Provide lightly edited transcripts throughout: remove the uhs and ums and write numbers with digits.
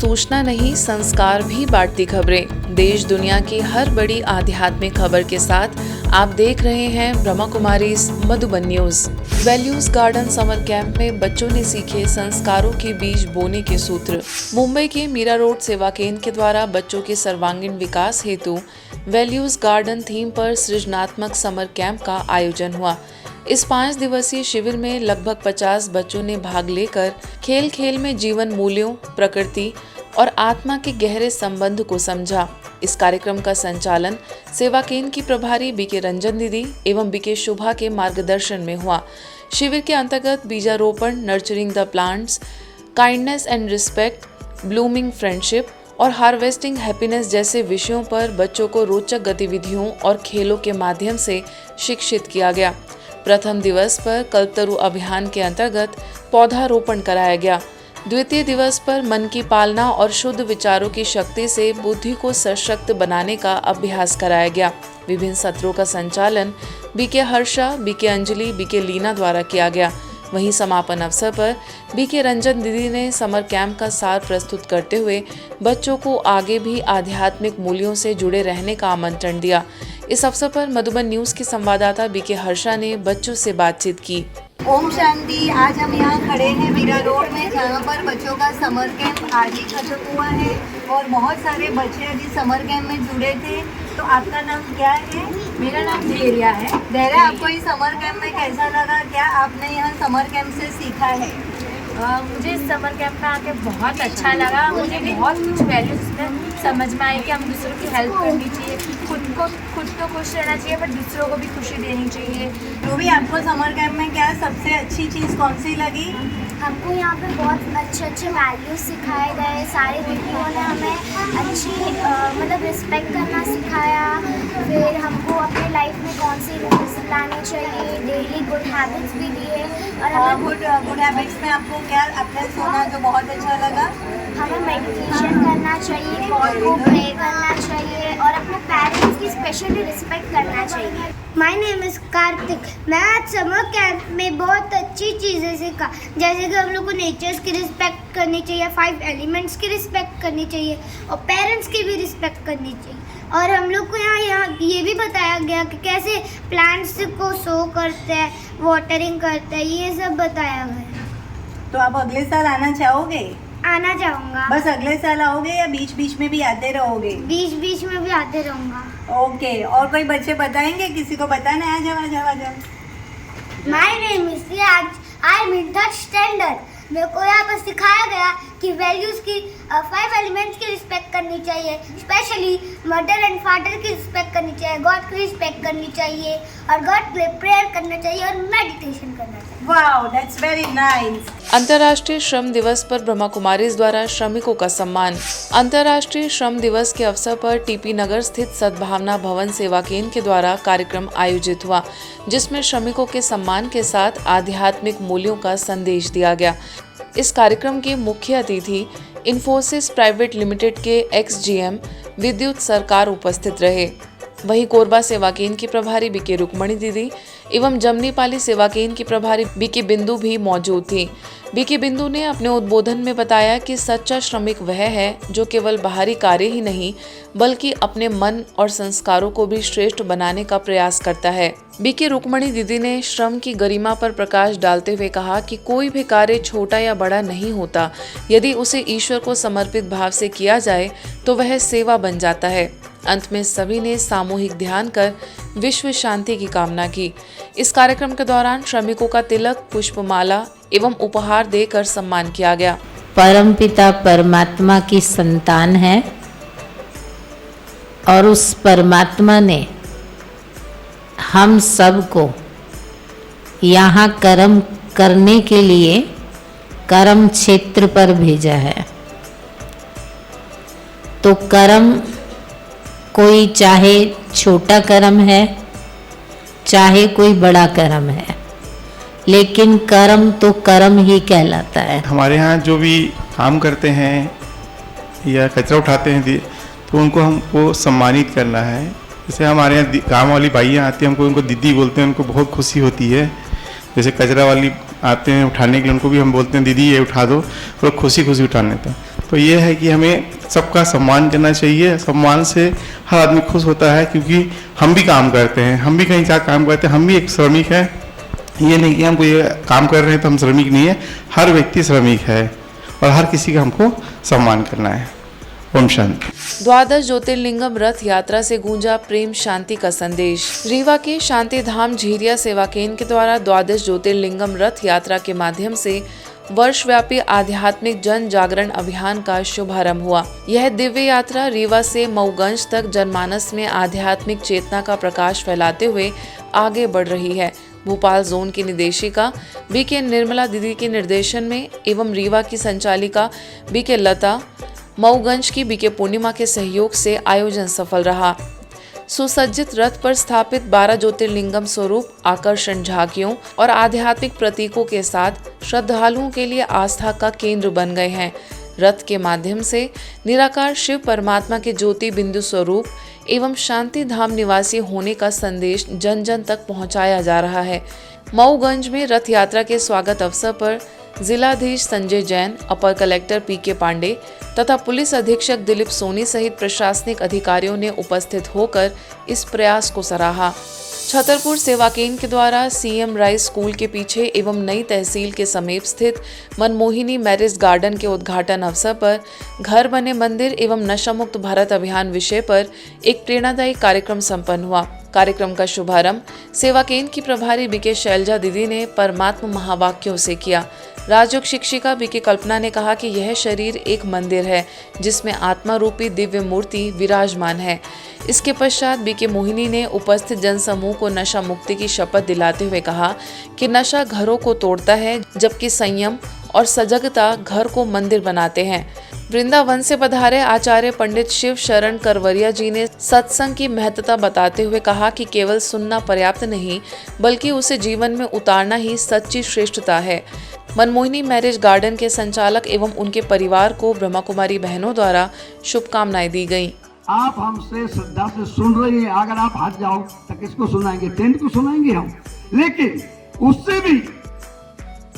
सूचना नहीं, संस्कार भी बांटती खबरें। देश दुनिया की हर बड़ी आध्यात्मिक खबर के साथ आप देख रहे हैं Brahma Kumaris Madhuban news. Values garden summer camp में बच्चों ने सीखे संस्कारों के बीज बोने के सूत्र। मुंबई के मीरा रोड सेवा केंद्र के द्वारा बच्चों के सर्वांगीण विकास हेतु वैल्यूज गार्डन थीम पर सृजनात्मक समर कैंप का आयोजन हुआ। इस 5 दिवसीय शिविर में लगभग 50 बच्चों ने भाग लेकर खेल खेल में जीवन मूल्यों, प्रकृति और आत्मा के गहरे संबंध को समझा। इस कार्यक्रम का संचालन सेवा केंद्र की प्रभारी बीके रंजन दीदी एवं बीके शुभा के मार्गदर्शन में हुआ। शिविर के अंतर्गत बीजारोपण, nurturing the plants, kindness and respect, blooming friendship और हार्वेस्टिंग हैप्पीनेस जैसे विषयों पर बच्चों को रोचक गतिविधियों और खेलों के माध्यम से शिक्षित किया गया। प्रथम दिवस पर कल्पतरु अभियान के अंतर्गत पौधारोपण कराया गया। द्वितीय दिवस पर मन की पालना और शुद्ध विचारों की शक्ति से बुद्धि को सशक्त बनाने का अभ्यास कराया गया। विभिन्न सत्रों का संचालन BK Harsha, BK Anjali, BK Leena द्वारा किया गया। वहीं समापन अवसर पर बीके रंजन दीदी ने समर कैंप का सार प्रस्तुत करते हुए बच्चों को आगे भी आध्यात्मिक मूल्यों से जुड़े रहने का आमंत्रण दिया। इस अवसर पर मधुबन न्यूज की संवाददाता बीके हर्षा ने बच्चों से बातचीत की। ओम शांति। आज हम यहाँ खड़े हैं मीरा रोड में, जहाँ पर बच्चों का समर कैंप आज ही खत्म हुआ है और बहुत सारे बच्चे अभी समर कैंप में जुड़े थे। तो आपका नाम क्या है? मेरा नाम धैर्या है। धैर्या, आपको इस समर कैंप में कैसा लगा? क्या आपने यहाँ समर कैंप से सीखा है? मुझे समर कैंप में आके बहुत अच्छा लगा। मुझे बहुत कुछ वैल्यूज इसमें समझ में आई कि हम दूसरों की हेल्प करनी चाहिए, खुद तो खुश रहना चाहिए पर दूसरों को भी खुशी देनी चाहिए। तो भी आपको समर कैंप में क्या सबसे अच्छी चीज़ कौन सी लगी? हमको यहाँ पे बहुत अच्छे वैल्यूज सिखाए गए। सारे दीदियों ने हमें अच्छी मतलब रिस्पेक्ट करना सिखाया। फिर हमको अपने लाइफ में कौन सी रूल्स लाने चाहिए, डेली गुड हैबिट्स भी दिए। और हमें गुड हैबिट्स में आपको क्या आपने सुना जो बहुत अच्छा लगा? हमें मेडिटेशन करना चाहिए, गॉड को प्रे करना चाहिए और अपने पेरेंट्स की स्पेशली रिस्पेक्ट करना चाहिए। My name is Kartik. मैं आज समर कैंप में बहुत अच्छी चीज़ें सीखा, जैसे कि हम लोग को नेचर्स की रिस्पेक्ट करनी चाहिए, 5 एलिमेंट्स की रिस्पेक्ट करनी चाहिए और पेरेंट्स की भी रिस्पेक्ट करनी चाहिए। और हम लोग को यहाँ ये भी बताया गया कि कैसे प्लांट्स को शो करते हैं, वाटरिंग करते हैं, ये सब बताया गया। तो आप अगले साल आना चाहोगे? आना चाहूँगा। बस अगले साल आओगे या बीच बीच में भी आते रहोगे? बीच बीच में भी आते रहूँगा। ओके। और कोई बच्चे बताएंगे? किसी को बताना है? आ जाओ। माय नेम इज आज I am in 3rd standard. मेरे को यहाँ पर सिखाया गया कि वैल्यूज़ की 5 एलिमेंट्स की रिस्पेक्ट करनी चाहिए, स्पेशली मदर एंड फादर की रिस्पेक्ट करनी चाहिए, गॉड की रिस्पेक्ट करनी चाहिए और गॉड के प्रेयर करना चाहिए और मेडिटेशन करना चाहिए। Wow, that's very nice. अंतर्राष्ट्रीय श्रम दिवस पर ब्रह्मा कुमारीज द्वारा श्रमिकों का सम्मान। अंतर्राष्ट्रीय श्रम दिवस के अवसर पर टीपी नगर स्थित सद्भावना भवन सेवा केंद्र के द्वारा कार्यक्रम आयोजित हुआ, जिसमें श्रमिकों के सम्मान के साथ आध्यात्मिक मूल्यों का संदेश दिया गया। इस कार्यक्रम के मुख्य अतिथि इन्फोसिस प्राइवेट लिमिटेड के एक्स-जीएम विद्युत सरकार उपस्थित रहे। वहीं कोरबा सेवा केंद्र की प्रभारी बीके रुक्मणी दीदी एवं जमनीपाली सेवा केंद्र की प्रभारी बीके बिंदु भी मौजूद थी। बीके बिंदु ने अपने उद्बोधन में बताया कि सच्चा श्रमिक वह है जो केवल बाहरी कार्य ही नहीं बल्कि अपने मन और संस्कारों को भी श्रेष्ठ बनाने का प्रयास करता है। बीके रुक्मणी दीदी ने श्रम की गरिमा पर प्रकाश डालते हुए कहा कि कोई भी कार्य छोटा या बड़ा नहीं होता, यदि उसे ईश्वर को समर्पित भाव से किया जाए तो वह सेवा बन जाता है। अंत में सभी ने सामूहिक ध्यान कर विश्व शांति की कामना की। इस कार्यक्रम के दौरान श्रमिकों का तिलक, पुष्पमाला एवं उपहार देकर सम्मान किया गया। परमपिता परमात्मा की संतान है और उस परमात्मा ने हम सबको यहाँ कर्म करने के लिए कर्म क्षेत्र पर भेजा है। तो कर्म कोई चाहे छोटा कर्म है चाहे कोई बड़ा कर्म है, लेकिन कर्म तो कर्म ही कहलाता है। हमारे यहाँ जो भी काम करते हैं या कचरा उठाते हैं तो हमको सम्मानित करना है। जैसे हमारे यहाँ काम वाली भाइयाँ आती हैं, हमको उनको दीदी बोलते हैं, उनको बहुत खुशी होती है। जैसे कचरा वाली आते हैं उठाने के लिए, उनको भी हम बोलते हैं दीदी ये उठा दो, और खुशी खुशी उठाने तो तो ये है कि हमें सबका सम्मान करना चाहिए। सम्मान से हर आदमी खुश होता है, क्योंकि हम भी काम करते हैं, हम भी कहीं जाकर काम करते हैं, हम भी एक श्रमिक हैं। ये नहीं कि हम कोई काम कर रहे हैं तो हम श्रमिक नहीं है, हर व्यक्ति श्रमिक है और हर किसी का हमको सम्मान करना है। ओम शांति। द्वादश ज्योतिर्लिंगम रथ यात्रा से गूंजा प्रेम शांति का संदेश। रीवा के शांति धाम झीरिया सेवा केंद्र के द्वारा द्वादश ज्योतिर्लिंगम रथ यात्रा के माध्यम से वर्षव्यापी आध्यात्मिक जन जागरण अभियान का शुभारंभ हुआ। यह दिव्य यात्रा रीवा से मऊगंज तक जनमानस में आध्यात्मिक चेतना का प्रकाश फैलाते हुए आगे बढ़ रही है। भोपाल जोन की निदेशिका बीके निर्मला दीदी के निर्देशन में एवं रीवा की संचालिका बीके लता, मऊगंज की बीके पूर्णिमा के सहयोग से आयोजन सफल रहा। सुसज्जित रथ पर स्थापित 12 ज्योतिर्लिंगम स्वरूप आकर्षण झांकियों और आध्यात्मिक प्रतीकों के साथ श्रद्धालुओं के लिए आस्था का केंद्र बन गए हैं। रथ के माध्यम से निराकार शिव परमात्मा के ज्योति बिंदु स्वरूप एवं शांति धाम निवासी होने का संदेश जन जन तक पहुंचाया जा रहा है। मऊगंज में रथ यात्रा के स्वागत अवसर पर जिलाधीश संजय जैन, अपर कलेक्टर पीके पांडे तथा पुलिस अधीक्षक दिलीप सोनी सहित प्रशासनिक अधिकारियों ने उपस्थित होकर इस प्रयास को सराहा। छतरपुर सेवा केंद्र के द्वारा सीएम राइस स्कूल के पीछे एवं नई तहसील के समीप स्थित मनमोहिनी मैरिज गार्डन के उद्घाटन अवसर पर घर बने मंदिर एवं नशा मुक्त भारत अभियान विषय पर एक प्रेरणादायी कार्यक्रम संपन्न हुआ। कार्यक्रम का शुभारंभ सेवा केंद्र की प्रभारी बीके शैलजा दीदी ने परमात्मा महावाक्यों से किया। राजयोग शिक्षिका बीके कल्पना ने कहा कि यह शरीर एक मंदिर है जिसमें आत्मा रूपी दिव्य मूर्ति विराजमान है। इसके पश्चात बीके मोहिनी ने उपस्थित जनसमूह को नशा मुक्ति की शपथ दिलाते हुए कहा कि नशा घरों को तोड़ता है, जबकि संयम और सजगता घर को मंदिर बनाते हैं। वृंदावन से पधारे आचार्य पंडित शिव शरण करवरिया जी ने सत्संग की महत्ता बताते हुए कहा कि केवल सुनना पर्याप्त नहीं, बल्कि उसे जीवन में उतारना ही सच्ची श्रेष्ठता है। मनमोहिनी मैरिज गार्डन के संचालक एवं उनके परिवार को ब्रह्मा कुमारी बहनों द्वारा शुभकामनाएं दी गयी। आप हमसे श्रद्धा से सुन रही है, अगर आप हट जाओ तो किसको सुनाएंगे? टेंट को सुनाएंगे हम। लेकिन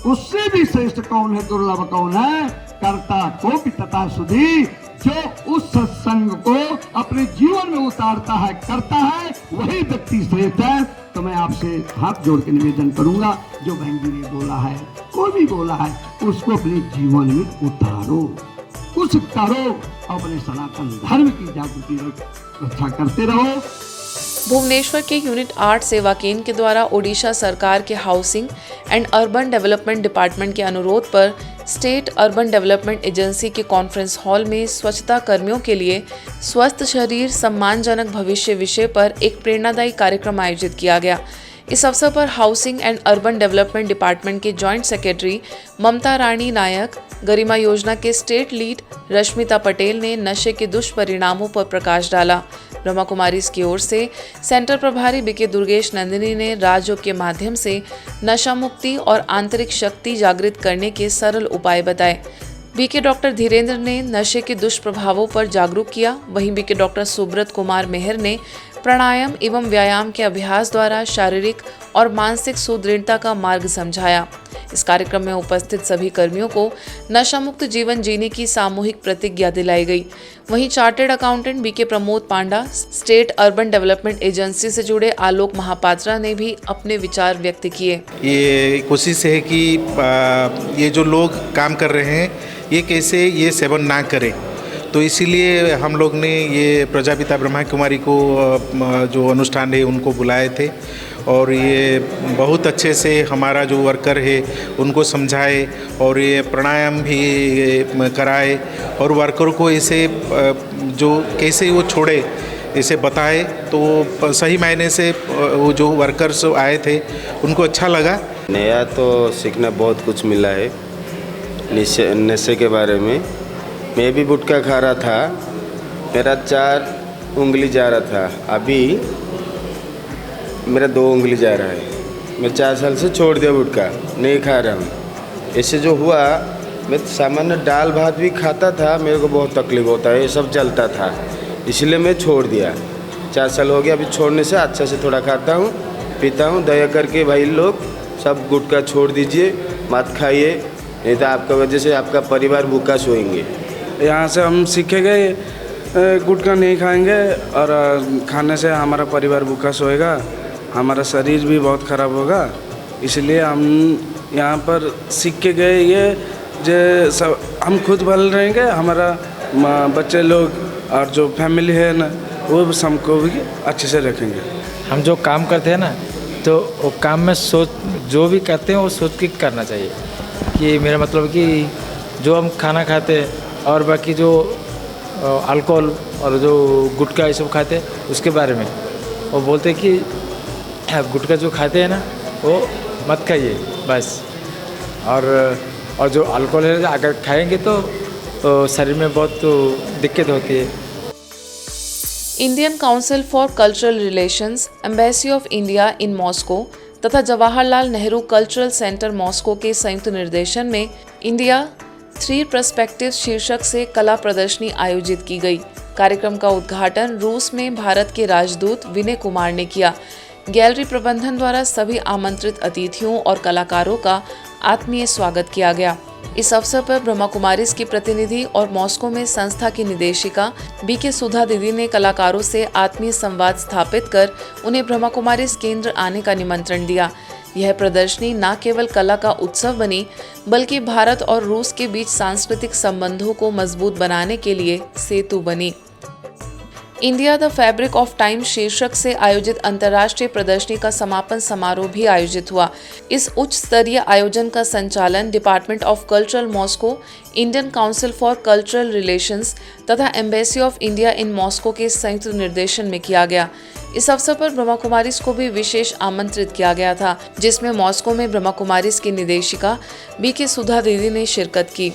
उससे भी श्रेष्ठ कौन है, दुर्लभ कौन है? कर्ता को भी तथा सुधी, जो उस सत्संग को अपने जीवन में उतारता है, करता है, वही व्यक्ति श्रेष्ठ है। तो मैं आपसे हाथ जोड़ के निवेदन करूंगा, जो बहन जी ने बोला है, कोई भी बोला है, उसको अपने जीवन में उतारो, कुछ करो, अपने सनातन धर्म की जागृति रक्षा करते रहो। भुवनेश्वर के यूनिट 8 सेवा केंद्र के द्वारा ओडिशा सरकार के housing and urban development department के अनुरोध पर स्टेट अर्बन डेवलपमेंट एजेंसी के कॉन्फ्रेंस हॉल में स्वच्छता कर्मियों के लिए स्वस्थ शरीर सम्मानजनक भविष्य विषय पर एक प्रेरणादायी कार्यक्रम आयोजित किया गया। इस अवसर पर housing and urban development department के जॉइंट सेक्रेटरी ममता रानी नायक, गरिमा योजना के स्टेट लीड रश्मिता पटेल ने नशे के दुष्परिणामों पर प्रकाश डाला। ब्रह्मा कुमारी की ओर से सेंटर प्रभारी बीके दुर्गेश नंदिनी ने राजयोग के माध्यम से नशा मुक्ति और आंतरिक शक्ति जागृत करने के सरल उपाय बताए। बीके डॉक्टर धीरेन्द्र ने नशे के दुष्प्रभावों पर जागरूक किया। वहीं बीके डॉक्टर सुब्रत कुमार मेहर ने प्राणायाम एवं व्यायाम के अभ्यास द्वारा शारीरिक और मानसिक सुदृढ़ता का मार्ग समझाया। इस कार्यक्रम में उपस्थित सभी कर्मियों को नशा मुक्त जीवन जीने की सामूहिक प्रतिज्ञा दिलाई गई। वहीं चार्टर्ड अकाउंटेंट बीके प्रमोद पांडा, स्टेट अर्बन डेवलपमेंट एजेंसी से जुड़े आलोक महापात्रा ने भी अपने विचार व्यक्त किए। ये कोशिश है कि ये जो लोग काम कर रहे हैं ये कैसे ये सेवन ना करें, तो इसीलिए हम लोग ने ये प्रजापिता ब्रह्मा कुमारी को जो अनुष्ठान है उनको बुलाए थे और ये बहुत अच्छे से हमारा जो वर्कर है उनको समझाए और ये प्राणायाम भी कराए और वर्कर को इसे जो कैसे वो छोड़े इसे बताए, तो सही मायने से वो जो वर्कर्स आए थे उनको अच्छा लगा। नया तो सीखना बहुत कुछ मिला है नशे के बारे में। मैं भी गुटखा खा रहा था, मेरा 4 उंगली जा रहा था, अभी मेरा 2 उंगली जा रहा है। मैं 4 साल से छोड़ दिया गुटखा, नहीं खा रहा हूँ। इससे जो हुआ, मैं सामान्य दाल भात भी खाता था, मेरे को बहुत तकलीफ होता है, ये सब चलता था, इसलिए मैं छोड़ दिया। 4 साल हो गया, अभी छोड़ने से अच्छा से थोड़ा खाता हूँ, पीता हूँ। दया करके भाई लोग सब गुटखा छोड़ दीजिए, मत खाइए, नहीं तो आपका वजह से आपका परिवार भूखा सोएंगे। यहाँ से हम सीखे गए गुटखा नहीं खाएंगे और खाने से हमारा परिवार भूखा सोएगा, हमारा शरीर भी बहुत ख़राब होगा। इसलिए हम यहाँ पर सीख के गए ये जो सब हम खुद भले रहेंगे, हमारा बच्चे लोग और जो फैमिली है ना वो सबको भी अच्छे से रखेंगे। हम जो काम करते हैं ना तो वो काम में सोच जो भी करते हैं वो सोच के करना चाहिए कि मेरा मतलब कि जो हम खाना खाते हैं और बाकी जो अल्कोहल और जो गुटखा ये सब खाते हैं उसके बारे में वो बोलते हैं कि गुटखा जो खाते हैं ना वो मत खाइए बस। और जो अल्कोहल है अगर खाएंगे तो शरीर में बहुत दिक्कत होती है। Indian council for cultural relations, embassy of India in Moscow तथा Jawaharlal Nehru cultural centre Moscow के संयुक्त निर्देशन में इंडिया 3 पर्सपेक्टिव शीर्षक से कला प्रदर्शनी आयोजित की गई। कार्यक्रम का उद्घाटन रूस में भारत के राजदूत विनय कुमार ने किया। गैलरी प्रबंधन द्वारा सभी आमंत्रित अतिथियों और कलाकारों का आत्मीय स्वागत किया गया। इस अवसर पर ब्रह्मा कुमारीज की प्रतिनिधि और मॉस्को में संस्था की निदेशिका बीके सुधा दीदी ने कलाकारों से आत्मीय संवाद स्थापित कर उन्हें ब्रह्मा कुमारीज केंद्र आने का निमंत्रण दिया। यह प्रदर्शनी न केवल कला का उत्सव बनी बल्कि भारत और रूस के बीच सांस्कृतिक संबंधों को मजबूत बनाने के लिए सेतु बनी। India the fabric of time शीर्षक से आयोजित अंतर्राष्ट्रीय प्रदर्शनी का समापन समारोह भी आयोजित हुआ। इस उच्च स्तरीय आयोजन का संचालन department of cultural Moscow, Indian council for cultural relations तथा embassy of India in Moscow के संयुक्त निर्देशन में किया गया। इस अवसर पर ब्रह्मा कुमारीज को भी विशेष आमंत्रित किया गया था, जिसमें मॉस्को में ब्रह्मा कुमारीज की निदेशिका बीके सुधा दीदी ने शिरकत की।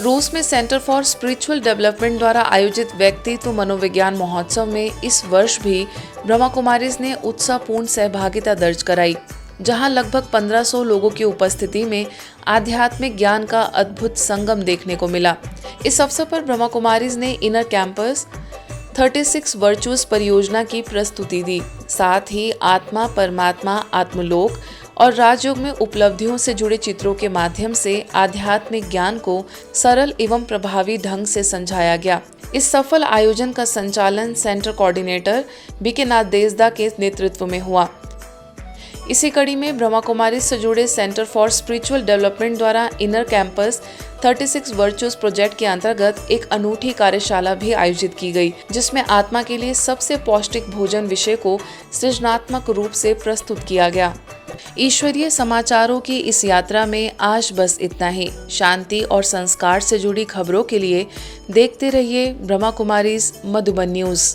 रूस में सेंटर फॉर स्पिरिचुअल डेवलपमेंट द्वारा आयोजित व्यक्तित्व मनोविज्ञान महोत्सव में इस वर्ष भी ब्रह्मा कुमारीज ने उत्साहपूर्ण सहभागिता दर्ज कराई, जहां लगभग 1500 लोगों की उपस्थिति में आध्यात्मिक ज्ञान का अद्भुत संगम देखने को मिला। इस अवसर पर ब्रह्मा कुमारीज ने इनर कैंपस 36 वर्चुअस परियोजना की प्रस्तुति दी। साथ ही आत्मा, परमात्मा, आत्मलोक और राजयोग में उपलब्धियों से जुड़े चित्रों के माध्यम से आध्यात्मिक ज्ञान को सरल एवं प्रभावी ढंग से समझाया गया। इस सफल आयोजन का संचालन सेंटर कोऑर्डिनेटर बीके नाथ देसदा के नेतृत्व में हुआ। इसी कड़ी में ब्रह्मा कुमारी से जुड़े सेंटर फॉर स्पिरिचुअल डेवलपमेंट द्वारा इनर कैंपस 36 वर्चुअस प्रोजेक्ट के अंतर्गत एक अनूठी कार्यशाला भी आयोजित की गई, जिसमें आत्मा के लिए सबसे पौष्टिक भोजन विषय को सृजनात्मक रूप से प्रस्तुत किया गया। ईश्वरीय समाचारों की इस यात्रा में आज बस इतना ही। शांति और संस्कार से जुड़ी खबरों के लिए देखते रहिए ब्रह्मा कुमारीज मधुबन न्यूज।